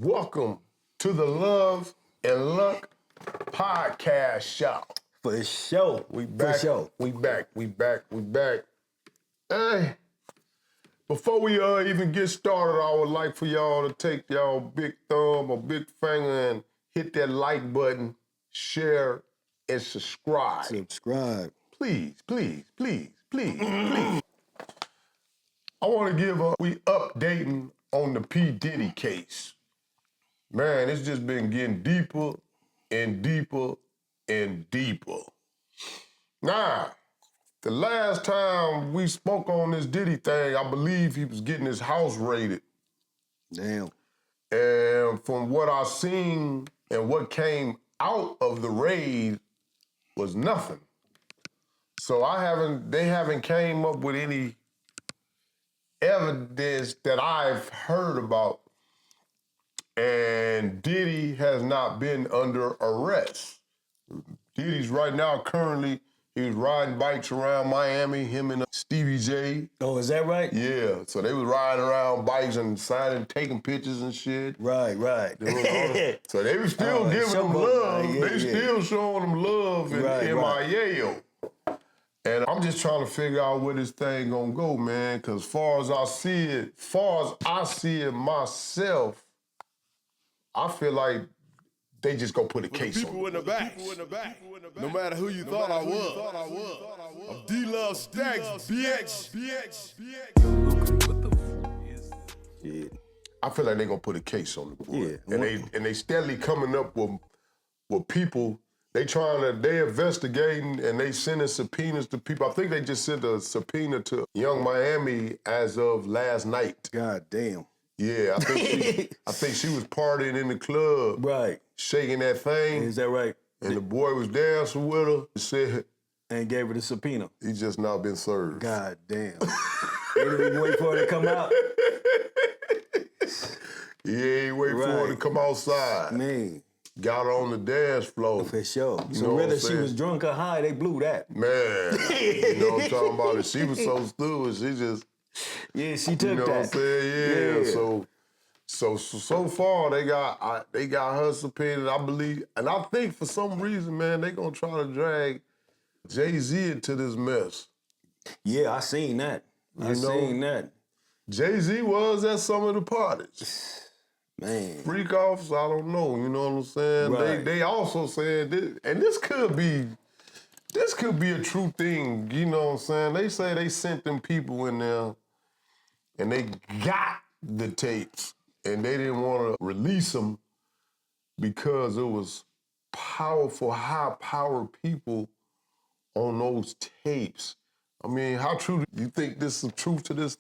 Welcome to the Love and Luck podcast show. For sure. We back. For sure. We back. Hey, before we even get started, I would like for y'all to take y'all big thumb or big finger and hit that like button, share, and subscribe. Please. I want to give we updating on the P Diddy case. Man, it's just been getting deeper and deeper and deeper. Now, the last time we spoke on this Diddy thing, I believe he was getting his house raided. Damn. And from what I seen and what came out of the raid was nothing. So they haven't came up with any evidence that I've heard about. And Diddy has not been under arrest. Diddy's right now currently, he's riding bikes around Miami, him and Stevie J. Oh, is that right? Yeah, so they was riding around bikes and signing, taking pictures and shit. Right. So they were still giving them love. Yeah, still showing them love in MIA. And I'm just trying to figure out where this thing gonna go, man, because far as I see it myself, I feel like they just gonna put a case on people in the back. No matter who you thought I was. I'm D-Love Stacks, BX. What the shit? I feel like they gonna put a case on the board. Yeah. And they steadily coming up with people. They investigating and they sending subpoenas to people. I think they just sent a subpoena to Young Miami as of last night. God damn. Yeah, I think she was partying in the club. Right. Shaking that thing. Is that right? And the boy was dancing with her. Said and gave her the subpoena. He just now been served. God damn. They didn't even wait for her to come out. He ain't wait for her to come outside. Man. Got her on the dance floor. For sure. You So know whether she was drunk or high, they blew that. Man, you know what I'm talking about? And she was so stupid. She just... Yeah, she took that. You know what I'm saying? Yeah. So far they got her subpoenaed, I believe, and I think for some reason, man, they gonna try to drag Jay-Z into this mess. Yeah, I seen that. I seen that. Jay-Z was at some of the parties. Man. Freak offs, I don't know, you know what I'm saying? Right. They also said this, and this could be a true thing, you know what I'm saying? They say they sent them people in there and they got the tapes and they didn't want to release them because it was powerful, high-powered people on those tapes. I mean, how true do you think this is truth to this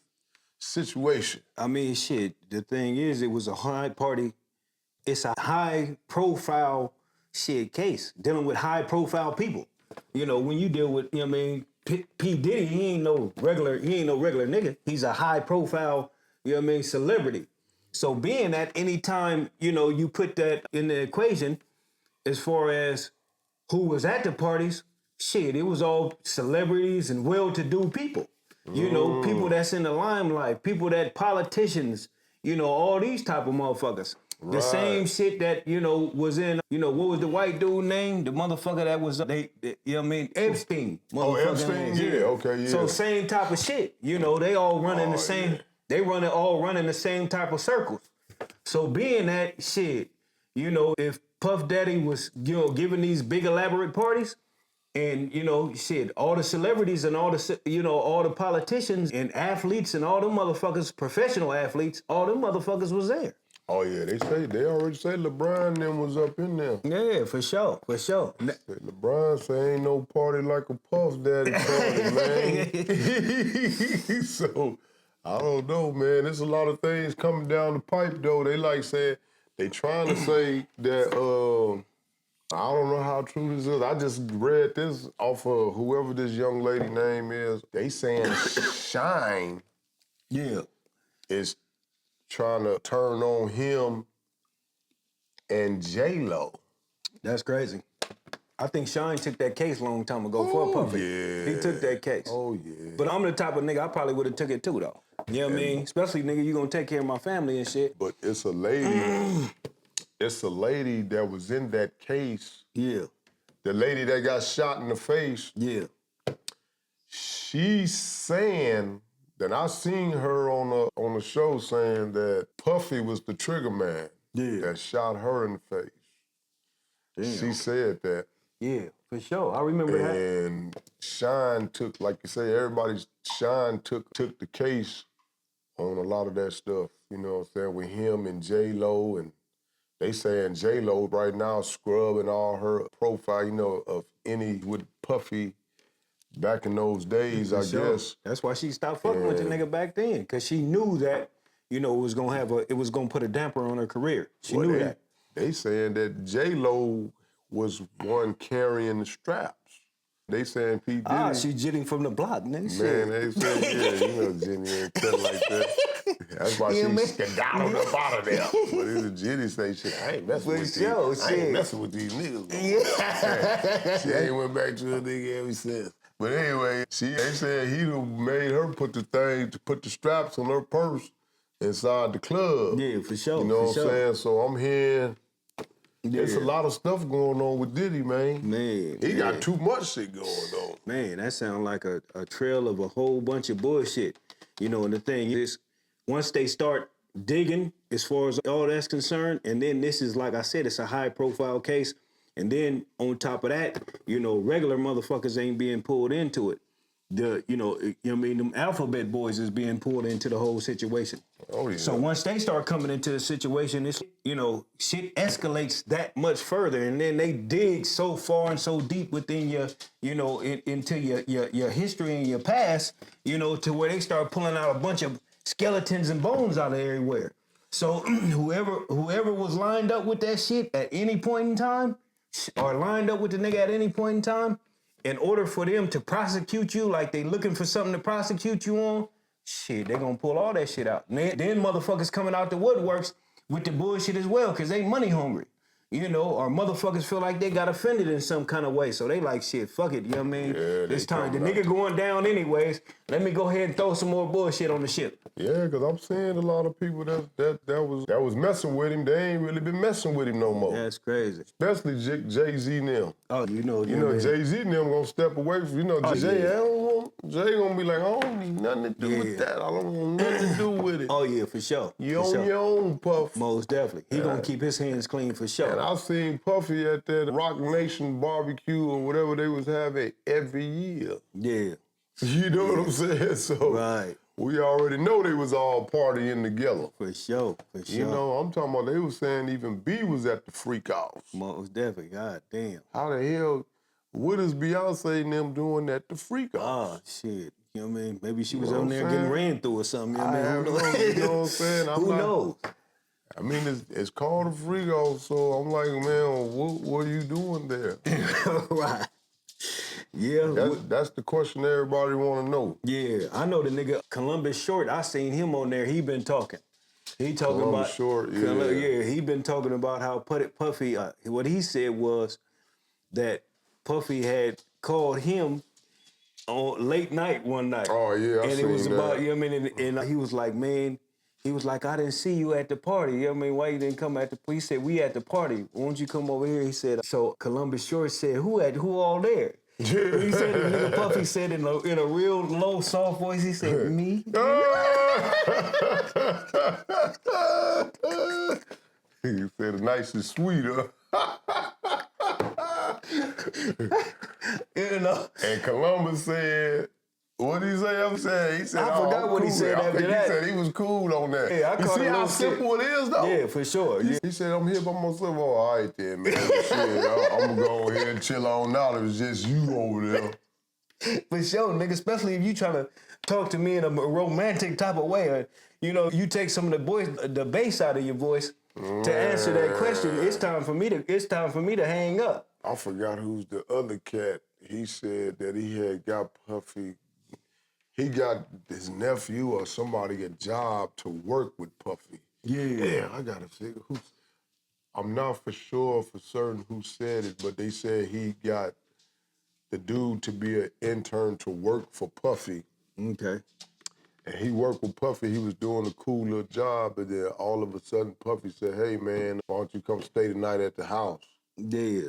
situation? I mean, shit, the thing is, it was a it's a high-profile case, dealing with high-profile people. You know, when you deal with, you know what I mean, P Diddy, he ain't no regular nigga. He's a high-profile, you know what I mean, celebrity. So being that anytime, you know, you put that in the equation, as far as who was at the parties, shit, it was all celebrities and well-to-do people. You know, people that's in the limelight, people that politicians, you know, all these type of motherfuckers. Right. The same shit that, you know, was in, you know, what was the white dude name? The motherfucker that was, you know what I mean? Epstein. Oh, Epstein? Yeah, okay, yeah. So same type of shit. You know, they all running the same, they all running the same type of circles. So being that shit, you know, if Puff Daddy was, you know, giving these big elaborate parties, and, you know, shit, all the celebrities and all the, you know, all the politicians and athletes and all them motherfuckers, professional athletes, all them motherfuckers was there. Oh, yeah, they already said LeBron and them was up in there. Yeah, for sure. LeBron say ain't no party like a Puff Daddy party, man. So, I don't know, man. There's a lot of things coming down the pipe, though. They like said, they trying to say that, I don't know how true this is. I just read this off of whoever this young lady name is. They saying Shine is trying to turn on him and J-Lo. That's crazy. I think Shine took that case a long time ago for Puffy. Yeah. He took that case. Oh, yeah. But I'm the type of nigga, I probably would have took it too, though. You know what I mean? Especially, nigga, you gonna take care of my family and shit. But it's a lady. It's a lady that was in that case. Yeah. The lady that got shot in the face. Yeah. She's saying that I seen her on the show saying that Puffy was the trigger man that shot her in the face. Damn. She said that. Yeah, for sure. I remember that. And Shine took, like you say, Shine took the case on a lot of that stuff. You know what I'm saying? With him and J-Lo, and they saying J-Lo right now scrubbing all her profile, you know, of any with Puffy back in those days, I guess. That's why she stopped fucking with the nigga back then, because she knew that, you know, it was gonna put a damper on her career. She knew that. They saying that J-Lo was one carrying the straps. They saying P Diddy. Ah, she jitting from the block, nigga. Man, they saying, yeah, you know Jenny ain't cut like that. That's why she skedaddled up out of there. But it's a Jenny say shit, I ain't messing with these. I ain't messing with these niggas. Yeah. She ain't went back to her nigga ever since. But anyway, they said he made her put the straps on her purse inside the club. Yeah, for sure. You know what I'm saying? So I'm hearing there's a lot of stuff going on with Diddy, man. He got too much shit going on. Man, that sounds like a trail of a whole bunch of bullshit. You know, and the thing is, once they start digging as far as all that's concerned, and then this is, like I said, it's a high profile case. And then on top of that, you know, regular motherfuckers ain't being pulled into it. You know what I mean, them alphabet boys is being pulled into the whole situation. Oh, yeah. So once they start coming into the situation, it's, you know, shit escalates that much further, and then they dig so far and so deep within your, you know, into your history and your past, you know, to where they start pulling out a bunch of skeletons and bones out of everywhere. So whoever was lined up with that shit at any point in time, or lined up with the nigga at any point in time, in order for them to prosecute you, like they looking for something to prosecute you on, shit, they gonna pull all that shit out. Then motherfuckers coming out the woodworks with the bullshit as well, because they money hungry. You know, or motherfuckers feel like they got offended in some kind of way. So they like, shit, fuck it, you know what I mean? Yeah, it's time. The nigga going down anyways. Let me go ahead and throw some more bullshit on the ship. Yeah, because I'm seeing a lot of people that was messing with him. They ain't really been messing with him no more. That's crazy. Especially Jay-Z and them. Oh, you know, Jay-Z and them gonna step away from, Jay gonna be like, I don't need nothing to do with that. I don't want nothing to do with it. Oh, yeah, for sure. You on your own, Puff. Most definitely. He gonna keep his hands clean for sure. And I seen Puffy at that Rock Nation barbecue or whatever they was having every year. Yeah. You know what I'm saying? So right. We already know they was all partying together. For sure. You know, I'm talking about, they was saying even B was at the freak house. Most definitely. God damn. How the hell, what is Beyonce and them doing at the freak house? Oh, shit. You know what I mean? Maybe she was on there getting ran through or something. You know what I mean? You know what I'm saying? Who knows? I mean, it's called a freak house, so I'm like, man, what are you doing there? Right. Yeah. That's the question everybody want to know. Yeah, I know the nigga Columbus Short. I seen him on there. He been talking. He talking Columbus about Short, yeah. He been talking about how Puffy. What he said was that Puffy had called him on late night one night. Oh yeah, and it was that. about, you know what I mean, and he was like, man. He was like, I didn't see you at the party. You know what I mean? Why you didn't come at the party? He said, we at the party. Why don't you come over here? He said, so Columbus Short said, who all there? He said, the nigga Puffy said in a real low, soft voice, he said, me? He said, nice and sweet, huh? You know? And Columbus said, what did he say? I'm saying, he said, I forgot what he said after that. He said he was cool on that. Yeah, I you see how shit. simple it is, though? Yeah, for sure. He said, I'm here by myself. Oh, all right then, man. Shit, I'm going to go ahead and chill on out. It was just you over there. For sure, nigga, especially if you trying to talk to me in a romantic type of way. Or, you know, you take some of the bass out of your voice to answer that question. It's time for me to hang up. I forgot who's the other cat. He said that he had got Puffy. He got his nephew or somebody a job to work with Puffy. Yeah, I gotta figure who's. I'm not for sure for certain who said it, but they said he got the dude to be an intern to work for Puffy. Okay. And he worked with Puffy. He was doing a cool little job, and then all of a sudden Puffy said, hey, man, why don't you come stay the night at the house? Yeah.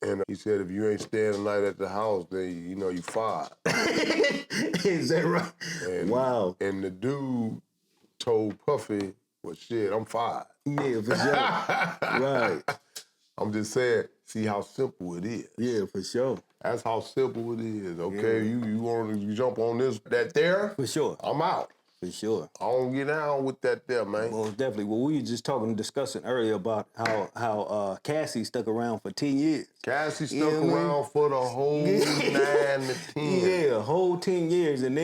And he said, if you ain't staying the night at the house, then, you know, you fired. Is that right? And, wow. And the dude told Puffy, well, shit, I'm fired. Yeah, for sure. Right. I'm just saying, see how simple it is. Yeah, for sure. That's how simple it is, okay? Yeah. You want to jump on that there? For sure. I'm out. For sure. I don't get down with that there, man. Most definitely. Well, we were just discussing earlier about how Cassie stuck around for 10 years. Cassie stuck around for the whole 9 to 10. Yeah, whole 10 years. And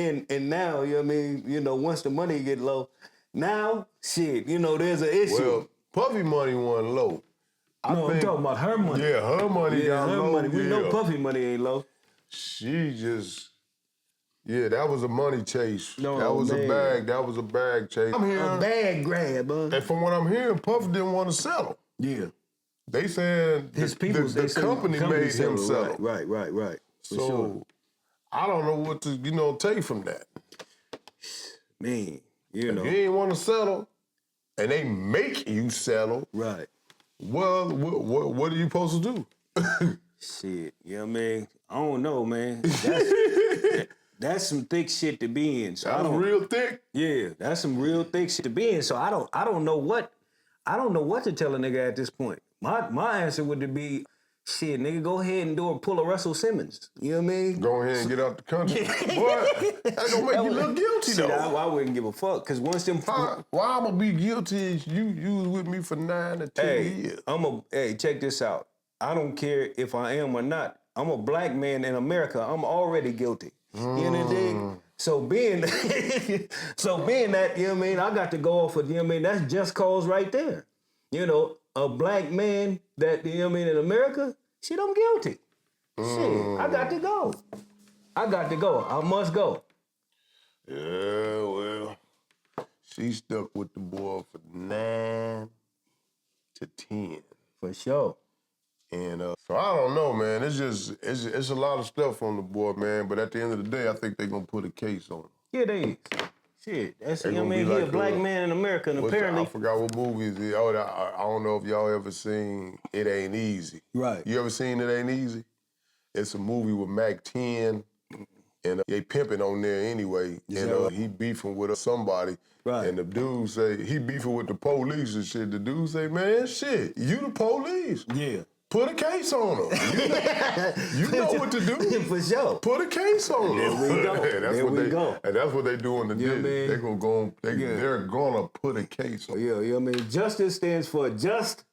now, you know what I mean, you know, once the money get low, now, shit, you know, there's an issue. Well, Puffy money wasn't low. I'm talking about her money. Yeah, her money got her low. money. We yeah. know Puffy money ain't low. She just... Yeah, that was a money chase. No, that was man. a bag. That was a bag chase. I'm hearing, A bag grab, huh? and from what I'm hearing, Puff didn't want to settle. Yeah. They said His people, the company made him settle. Right. For so sure. I don't know what to take from that. Man, you know. If you ain't want to settle, and they make you settle. Right. Well, what are you supposed to do? Shit, you know what I mean? I don't know, man. That's some thick shit to be in. So That's real thick. Yeah, that's some real thick shit to be in. So I don't know what to tell a nigga at this point. My answer would be, shit, nigga, go ahead and pull a Russell Simmons. You know what I mean? Go ahead and get out the country. Boy, that's gonna make you look guilty shit, though. I wouldn't give a fuck. Cause once them why I'm gonna be guilty is you was with me for 9 to 10 years. Check this out. I don't care if I am or not. I'm a black man in America. I'm already guilty. You know what I mean? So being that, you know what I mean, I got to go off of, you know what I mean, that's just cause right there. You know, a black man that, you know what I mean, in America, shit, I'm guilty. Shit, I got to go. I must go. Yeah, well, she stuck with the boy for 9 to 10. For sure. And so I don't know, man. It's a lot of stuff on the board, man. But at the end of the day, I think they're gonna put a case on him. Yeah, they is. Shit, that's, you know what I mean? He a black man in America, and apparently... I forgot what movie it is. I don't know if y'all ever seen It Ain't Easy. Right. You ever seen It Ain't Easy? It's a movie with Mac 10, and they pimping on there anyway. And he beefing with somebody. Right. And the dude say, he beefing with the police and shit. The dude say, man, shit, you the police. Yeah. Put a case on him. You know what to do. For sure. Put a case on him. There we go. And that's what they doing today. Yeah, man. They're gonna put a case on him. Yeah, you know what I mean? Justice stands for just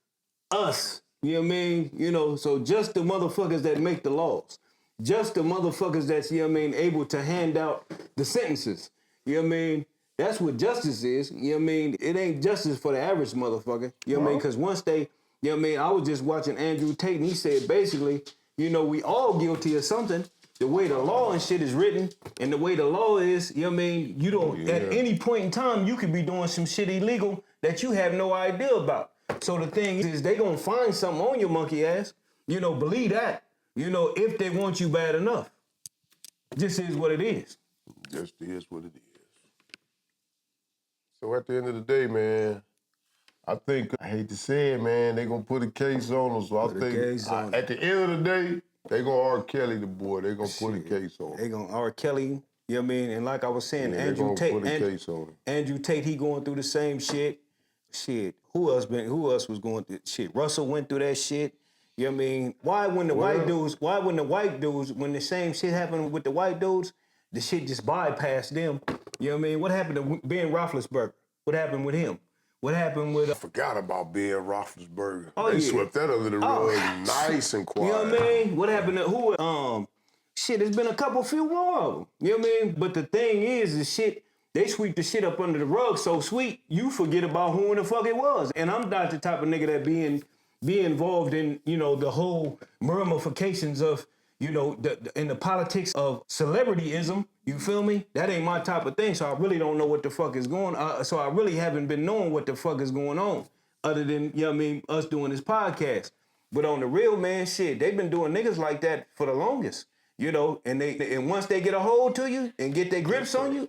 us. You know what I mean? You know, so just the motherfuckers that make the laws. Just the motherfuckers that's, you know what I mean, able to hand out the sentences. You know what I mean? That's what justice is. You know what I mean? It ain't justice for the average motherfucker. You know what I mean? Because once they... You know what I mean? I was just watching Andrew Tate, and he said basically, you know, we all guilty of something. The way the law and shit is written, and the way the law is, you know what I mean? You don't, at any point in time, you could be doing some shit illegal that you have no idea about. So the thing is they gonna find something on your monkey ass. You know, believe that. You know, if they want you bad enough. This is what it is. Just is what it is. So at the end of the day, man, I think, I hate to say it, man, they gonna put a case on them. So I think at the end of the day, they gonna R. Kelly the boy. They gonna put a case on him. They gonna R. Kelly, you know what I mean? And like I was saying, Andrew Tate, case on him. Andrew Tate, he going through the same shit. Shit, who else was going through shit? Russell went through that shit. You know what I mean? Why when the white dudes, when the same shit happened with the white dudes, the shit just bypassed them. You know what I mean? What happened to Ben Roethlisberger? What happened with him? What happened with... I forgot about Ben Roethlisberger. They swept that under the rug nice and quiet. You know what I mean? What happened to who? Shit, there's been a few more of them. You know what I mean? But the thing is, the shit, they sweep the shit up under the rug so sweet, you forget about who in the fuck it was. And I'm not the type of nigga that be involved in, you know, the whole ramifications of, you know, in the politics of celebrityism. You feel me? That ain't my type of thing, so I really don't know what the fuck is going on. So I really haven't been knowing what the fuck is going on, other than, you know what I mean, us doing this podcast. But on the real, man, shit, they've been doing niggas like that for the longest. You know, and once they get a hold to you and get their grips on you,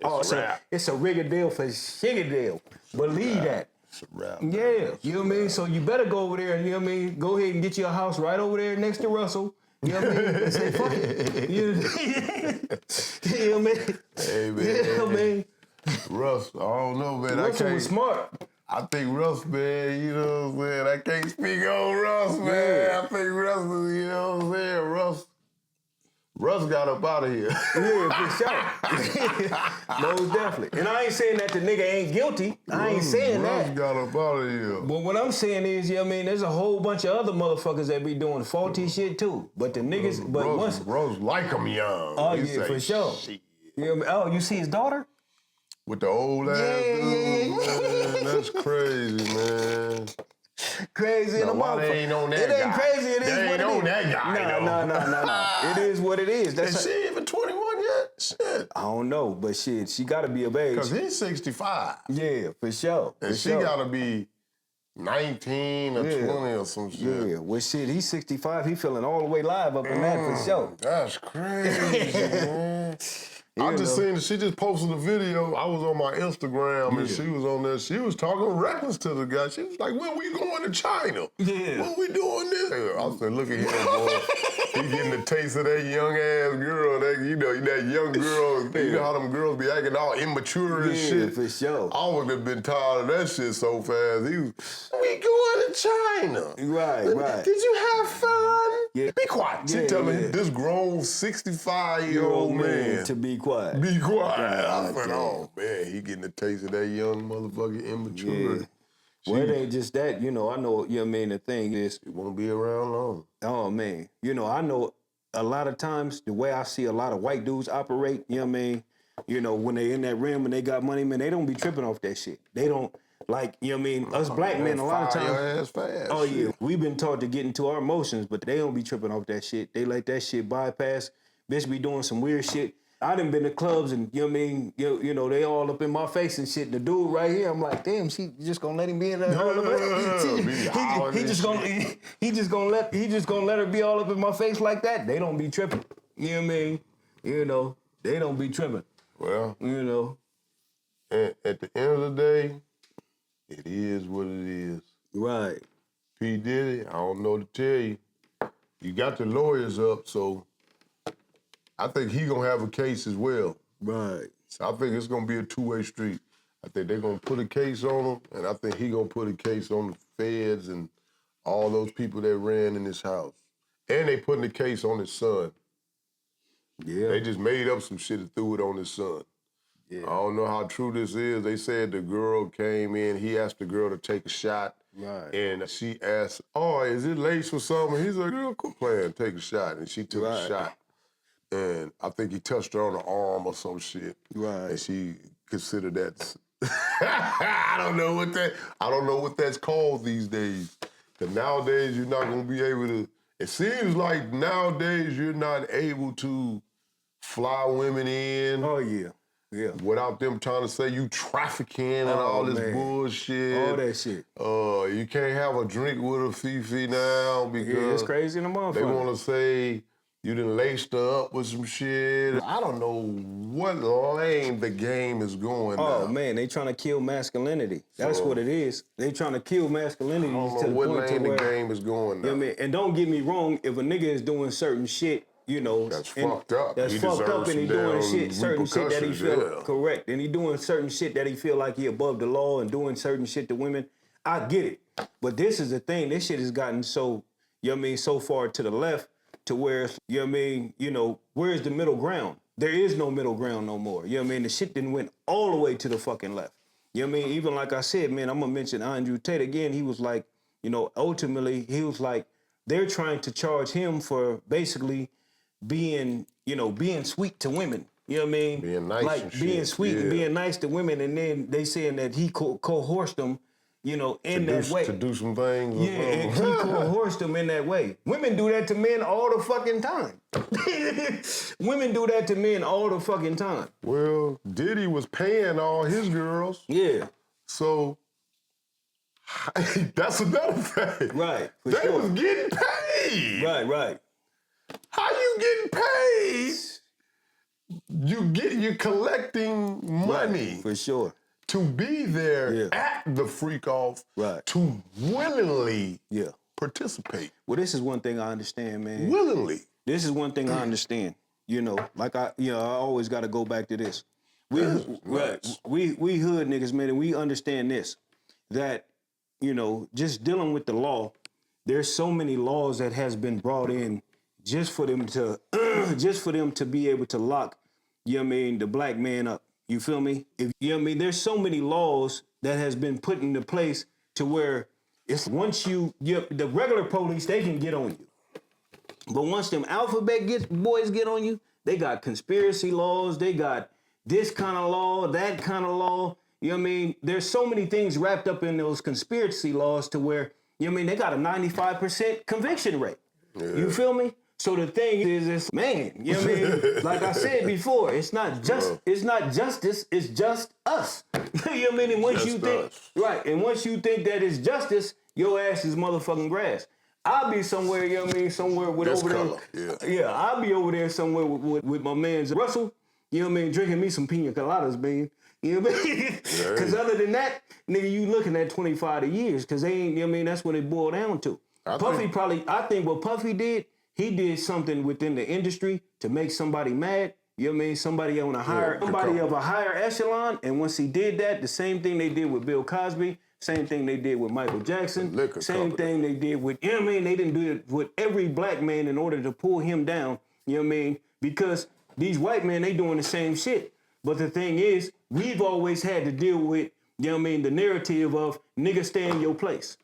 it's a rigadale for shigadale. Believe that. It's a wrap. Yeah, you know what I mean? So you better go over there and, you know what I mean, go ahead and get you a house right over there next to Russell. You know what I mean? And say, fuck it. You know what I mean? Hey, man. You know what I mean? Russ, I don't know, man. Russell was smart. I think Russ, man, you know what I'm saying? I can't speak on Russ, man. Yeah. I think Russ, you know what I'm saying? Russ got up out of here. Yeah, for sure. Most definitely. And I ain't saying that the nigga ain't guilty. I ain't saying Russ that. got up out of here. But what I'm saying is, you know what I mean, there's a whole bunch of other motherfuckers that be doing faulty shit too. But the niggas, Russ like him young. Oh, He yeah, say, for sure. Shit. You know what I mean? Oh, you see his daughter? With the old ass dude, man. That's crazy, man. Crazy in a why they motherfucker. ain't on that It ain't guy? crazy. It is They what ain't it on is. that guy, No. It is what it is. Is she even 21 yet? Shit. I don't know, but shit, she got to be of age. Because he's 65. Yeah, for sure. And she got to be 19 or 20 or some shit. Yeah, well, shit, he's 65. He feeling all the way live up in that for sure. That's crazy, man. I just seen she just posted a video. I was on my Instagram and she was on there. She was talking reckless to the guy. She was like, when we going to China? Yeah. When we doing this? I said, look at him, boy. He getting a taste of that young ass girl. That, you know, that young girl. You know how them girls be acting all immature and shit. For sure. I would have been tired of that shit so fast. He was, we going to China. Right. Did you have fun? Yeah. Be quiet. She telling this grown 65-year-old man to be quiet. Be quiet. I God said, damn. oh, man, he getting a taste of that young motherfucking immaturity. Well, it ain't just that. You know, I know, you know what I mean, the thing is, He won't be around long. oh, man. You know, I know a lot of times the way I see a lot of white dudes operate, you know what I mean? You know, when they in that rim and they got money, man, they don't be tripping off that shit. They don't, like, you know what I mean? Us black men, a lot of times. Fire your ass fast. Oh, yeah. We've been taught to get into our emotions, but they don't be tripping off that shit. They let that shit bypass. Bitch be doing some weird shit. I done been to clubs and, you know what I mean, you know, they all up in my face and shit. The dude right here, I'm like, damn, she just gonna let him be in there? He just gonna let her be all up in my face like that? They don't be tripping. You know what I mean? You know, they don't be tripping. Well, you know. At the end of the day, it is what it is. Right. P Diddy, I don't know to tell you. You got the lawyers up, so I think he gonna have a case as well. Right. So I think it's gonna be a two-way street. I think they're gonna put a case on him, and I think he gonna put a case on the feds and all those people that ran in his house. And they putting the case on his son. Yeah. They just made up some shit and threw it on his son. Yeah. I don't know how true this is. They said the girl came in, he asked the girl to take a shot. Right. And she asked, oh, is it laced for something? He's like, girl, quit playing, take a shot. And she took a shot. And I think he touched her on the arm or some shit. Right. And she considered that. I don't know what that's called these days. Because nowadays you're not gonna be able to. It seems like nowadays you're not able to fly women in. Oh yeah. Yeah. Without them trying to say you trafficking and all this bullshit. All that shit. You can't have a drink with a Fifi now because it's crazy in the motherfucker. They want to say you done laced her up with some shit. I don't know what lane the game is going now. Oh man, they trying to kill masculinity. That's what it is. They trying to kill masculinity I don't to know the what point lane to where, the game is going now. You know what I mean? And don't get me wrong, if a nigga is doing certain shit, you know, that's fucked up. That's fucked up, and he doing certain shit that he feel correct, and he doing certain shit that he feel like he above the law and doing certain shit to women. I get it, but this is the thing. This shit has gotten so, you know what I mean, so far to the left to where, you know what I mean, you know, where's the middle ground? There is no middle ground no more. You know what I mean? The shit didn't went all the way to the fucking left. You know what I mean? Even like I said, man, I'm gonna mention Andrew Tate again. He was like, you know, ultimately he was like, they're trying to charge him for basically being sweet to women. You know what I mean? Being nice like and being shit. sweet and being nice to women, and then they saying that he coerced them, you know, in that way. To do some things. Yeah, and he coerced them in that way. Women do that to men all the fucking time. Women do that to men all the fucking time. Well, Diddy was paying all his girls. Yeah. So that's another thing. Right. They was getting paid. Right. How you getting paid? You're collecting money. Right, for sure. To be there at the freak off, to willingly participate. Well, this is one thing I understand, man. Willingly. This is one thing I understand. You know, like I always got to go back to this. We hood niggas, man, and we understand this, that, you know, just dealing with the law, there's so many laws that has been brought in just for them to be able to lock, you know what I mean, the black man up. You feel me? You know what I mean? There's so many laws that has been put into place to where it's once the regular police, they can get on you. But once them alphabet boys get on you, they got conspiracy laws, they got this kind of law, that kind of law. You know what I mean? There's so many things wrapped up in those conspiracy laws to where, you know what I mean, they got a 95% conviction rate. Yeah. You feel me? So the thing is, man, you know what I mean? Like I said before, it's not justice, it's just us. You know what I mean? And once you think, and once you think that it's justice, your ass is motherfucking grass. I'll be somewhere, you know what I mean, somewhere with over there. Yeah, I'll be over there somewhere with my man Russell, you know what I mean, drinking me some pina coladas, man. You know what I mean? Because other than that, nigga, you looking at 25 years, because they ain't, you know what I mean, that's what it boiled down to. I think what Puffy did, he did something within the industry to make somebody mad. You know what I mean? Somebody of a higher echelon. And once he did that, the same thing they did with Bill Cosby, same thing they did with Michael Jackson, same thing they did with, you know what I mean? They didn't do it with every black man in order to pull him down. You know what I mean? Because these white men, they doing the same shit. But the thing is, we've always had to deal with, you know what I mean, the narrative of nigga stay in your place.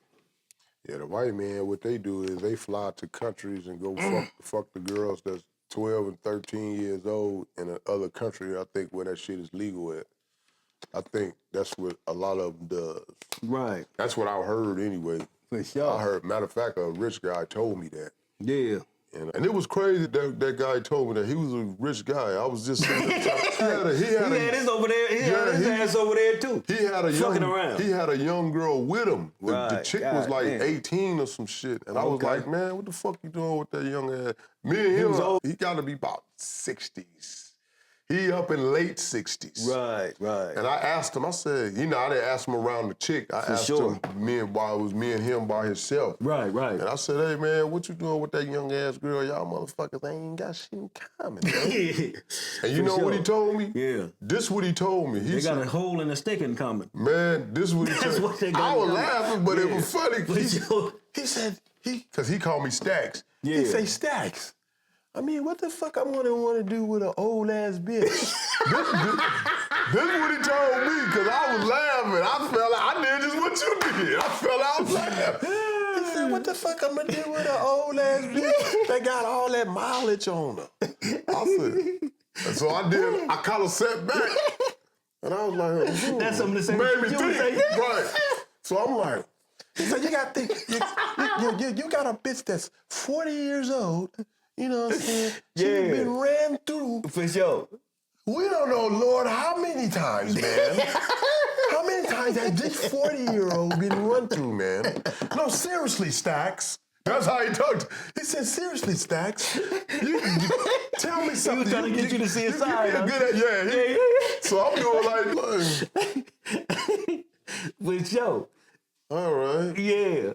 Yeah, the white man, what they do is they fly to countries and go fuck the girls that's 12 and 13 years old in another country, I think, where that shit is legal at. I think that's what a lot of them does. Right. That's what I heard anyway. For sure. I heard, matter of fact, a rich guy told me that. Yeah. And it was crazy that guy told me that he was a rich guy. I was just sitting there he had his over there. He had his ass over there too. He had a young girl with him. The chick was like 18 or some shit. And I was like, man, what the fuck you doing with that young ass? Me and him, he got to be about 60s. He up in late 60s. Right. And I asked him, I said, you know, I didn't ask him around the chick. I asked him, while it was me and him by himself. Right. And I said, hey, man, what you doing with that young ass girl? Y'all motherfuckers ain't got shit in common, man. And you know what he told me? Yeah. This what he told me. He said, got a hole and a stick in common. Man, this what he told me. I was laughing, but it was funny. He said, because he called me Stacks. Yeah. He say, Stacks. I mean, what the fuck I want to do with an old ass bitch? this what he told me, because I was laughing. I did just what you did. I fell out laughing. He said, what the fuck I'm going to do with an old ass bitch that got all that mileage on her? I said, and so I kind of sat back, and I was like, that's something to say. Made me think. Right. So I'm like, he said, you got to think, you got a bitch that's 40 years old. You know what I'm saying? She's been ran through. For sure. We don't know, Lord, how many times, man. How many times has this 40-year-old been run through, man? No, seriously, Stacks. That's how he talked. He said, seriously, Stacks. You tell me something. He was trying to get you to see his side. Yeah. So I'm doing like, for sure. All right. Yeah.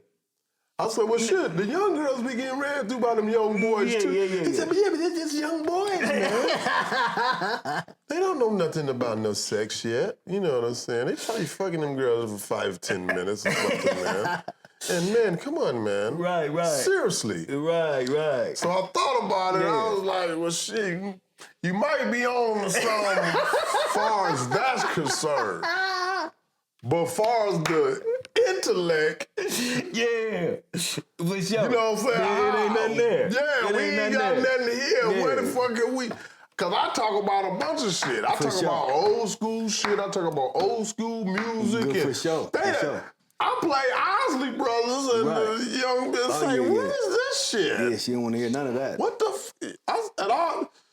I said, well, shit, the young girls be getting ran through by them young boys, too. He said, but they're just young boys, man. They don't know nothing about no sex yet. You know what I'm saying? They probably fucking them girls for 5, 10 minutes or something, man. And, man, come on, man. Right. Seriously. Right. So I thought about it, and I was like, well, shit, you might be on to something as far as that's concerned. But far as the intellect, for sure. You know what I'm saying? It ain't nothing there. Yeah, we ain't got nothing here. Yeah. Where the fuck are we? Because I talk about a bunch of shit. I talk about old school shit. I talk about old school music. For sure. I play Isley Brothers and the young bitch say, what is this shit? Yeah, she don't want to hear none of that. What the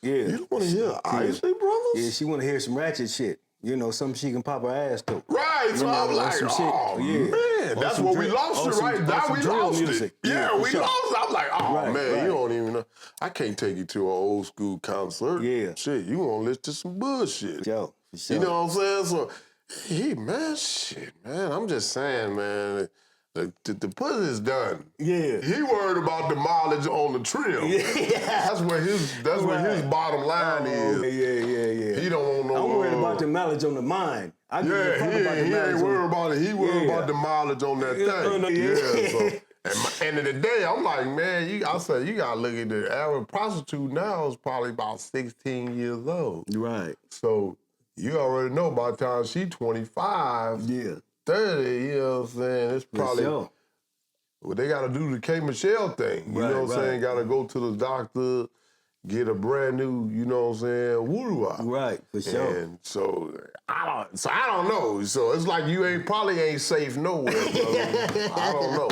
You don't want to hear Isley Brothers? Yeah, she want to hear some ratchet shit. You know, something she can pop her ass to. Right, so I'm like, oh man, that's where we lost it right now. We lost it. Yeah, we lost it. I'm like, oh man, you don't even know. I can't take you to an old school concert. Yeah. Shit, you gonna listen to some bullshit. Yo, for sure. You know what I'm saying? So, man, I'm just saying, man, the pussy is done. Yeah. He worried about the mileage on the trim. Yeah. That's where his bottom line is. Yeah. He don't want no. I'm worried about the mileage on the mind. He ain't worried about it. He worried about the mileage on that thing. So at the end of the day, I'm like, man, I say you gotta look at the average prostitute now is probably about 16 years old. Right. So you already know by the time she 25, 30, you know what I'm saying? It's probably well, they gotta do the K Michelle thing. You know what I'm saying? Gotta go to the doctor, get a brand new, you know what I'm saying, woo-wah. Right, for sure. And so I don't know. So it's like you probably ain't safe nowhere, brother. I don't know.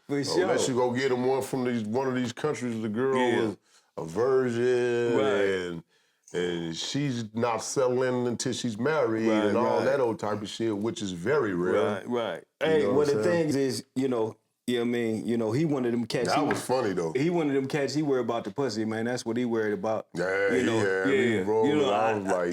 For sure. Unless you go get them one of these countries, the girl is a virgin and she's not settling until she's married and all that old type of shit, which is very rare. Right. Hey, well, the thing is, you know what I mean? You know, he wanted them cats. That was funny, though. He wanted them cats. He worried about the pussy, man. That's what he worried about. Yeah. I was like,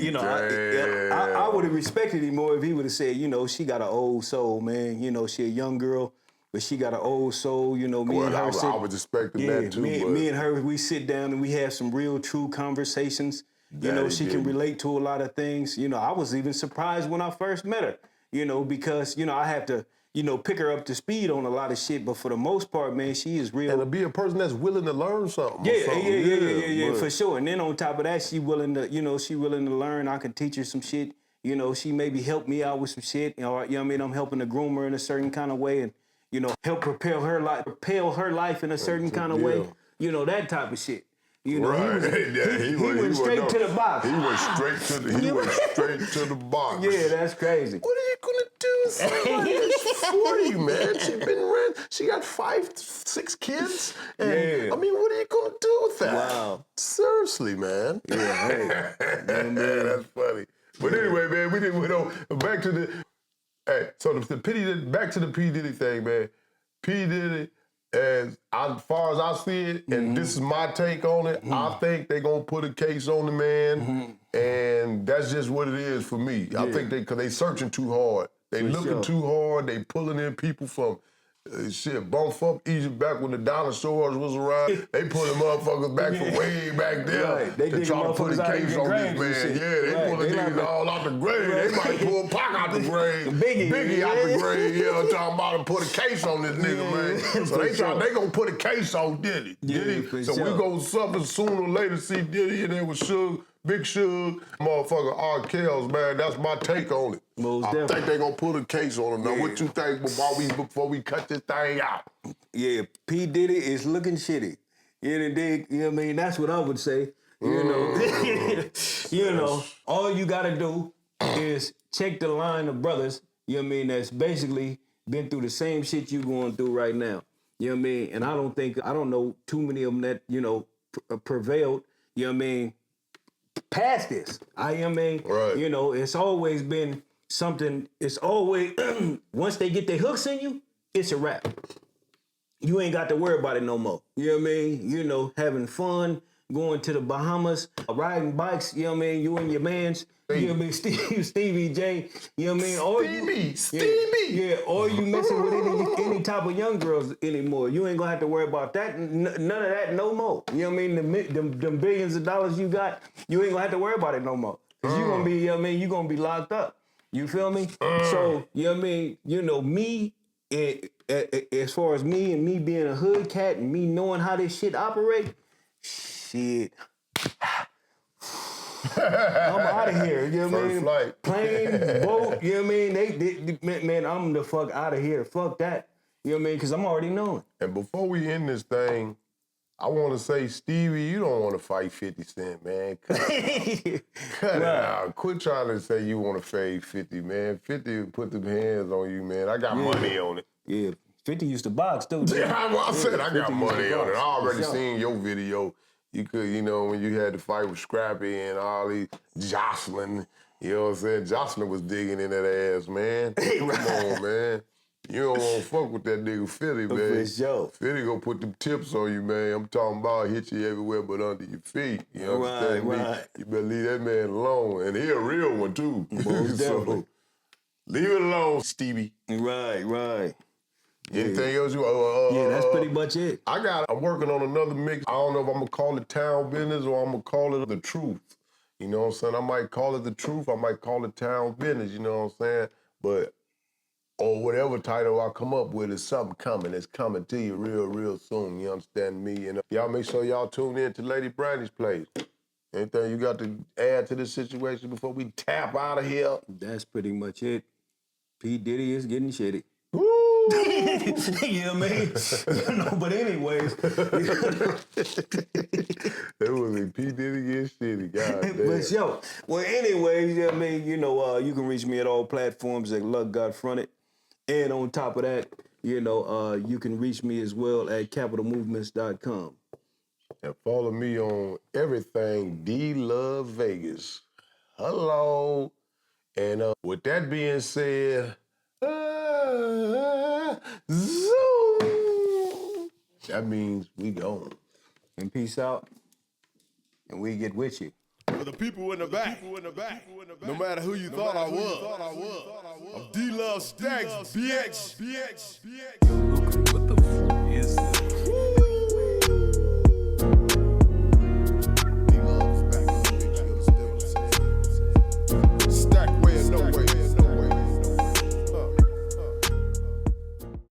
I would have respected him more if he would have said, you know, she got an old soul, man. You know, she a young girl, but she got an old soul. You know, me and her. I was expecting that, too. Me and her, we sit down and we have some real, true conversations. You know, she can relate to a lot of things. You know, I was even surprised when I first met her, you know, because, you know, I have to, you know, pick her up to speed on a lot of shit. But for the most part, man, she is real. And to be a person that's willing to learn something. Yeah, for sure. And then on top of that, she willing to learn. I can teach her some shit. You know, she maybe help me out with some shit. You know what I mean? I'm helping to groom her in a certain kind of way and, you know, help propel her life in a certain kind of way. You know, that type of shit. You know, he went straight to the box. He went straight to the box. Yeah, that's crazy. What are you gonna do? Somebody that's 40, man. She got 5-6 kids. And, I mean, what are you gonna do with that? Wow. Seriously, man. Yeah, that's funny. But anyway, man, we back to the. Hey, so back to the P Diddy thing, man. P Diddy. As far as I see it, and this is my take on it, I think they're going to put a case on the man, and that's just what it is for me. I think because they searching too hard. They looking too hard. They pulling in people from, bump up Egypt back when the dinosaurs was around. They pulling motherfuckers back from way back there to try to put a case on this man. They pulling niggas all out the grave. They might pull Pac out the grave. Biggie out the grave. Talking about to put a case on this nigga, man. So they gonna put a case on Diddy. So we gonna suffer sooner or later see Diddy and then with Suge. Big Suge, motherfucker R. Kells, man. That's my take on it. I think they gonna put a case on him. Now, what you think before we cut this thing out? Yeah, P Diddy is looking shitty. You know what I mean? That's what I would say. You know, you know, all you gotta do is check the line of brothers. You know what I mean? That's basically been through the same shit you going through right now. You know what I mean? And I don't know too many of them that prevailed. You know what I mean? Past this, you know, it's always been something. It's always once they get their hooks in you, it's a wrap. You ain't got to worry about it no more. You know what I mean? You know, having fun, going to the Bahamas, riding bikes. You know what I mean? You and your mans. You know what I mean? Stevie J. You know what I mean? Or Stevie. Yeah, or you messing with any type of young girls anymore. You ain't gonna have to worry about that. None of that no more. You know what I mean? Them billions of dollars you got, you ain't gonna have to worry about it no more. Cause you gonna be, you know what I mean? You gonna be locked up. You feel me? So, you know what I mean? You know, me, as far as me and me being a hood cat and me knowing how this shit operate, shit. I'm out of here, you know what I mean? Flight. Plane, boat, you know what I mean? Man, I'm the fuck out of here. Fuck that. You know what I mean? Because I'm already knowing. And before we end this thing, I want to say, Stevie, you don't want to fight 50 Cent, man. Cut it out. Quit trying to say you want to fade 50, man. 50 put them hands on you, man. I got money on it. Yeah, 50 used to box, too. Yeah, I said I got money on it. I already seen your video. You could, you know, when you had to fight with Scrappy and all these Jocelyn, You know what I'm saying? Jocelyn was digging in that ass, man. Come on, man. You don't want to fuck with that nigga Philly, man. For sure. Philly gonna put them tips on you, man. I'm talking about hit you everywhere but under your feet. You understand me? Right. You better leave that man alone. And he a real one, too. Most definitely. So, leave it alone, Stevie. Right. Anything else you... yeah, that's pretty much it. I'm working on another mix. I don't know if I'm gonna call it Town Business or I'm gonna call it The Truth. You know what I'm saying? I might call it The Truth. I might call it Town Business, you know what I'm saying? But... or whatever title I come up with is something coming. It's coming to you real soon. You understand me? And y'all make sure y'all tune in to Lady Brandy's place. Anything you got to add to this situation before we tap out of here? That's pretty much it. P Diddy is getting shitty. Woo! You know what I mean? But anyways. That was a P Diddy get shitty. God damn. But yo, well, anyways, you know what I mean? You can reach me at all platforms at Luck Got Fronted. And on top of that, you can reach me as well at capitalmovements.com. And follow me on everything D Love Vegas. Hello. And with that being said, zoom. That means we gone. And peace out. And we get with you. For the people in the back, no matter who you thought I was, I'm D-Love Stacks, BX.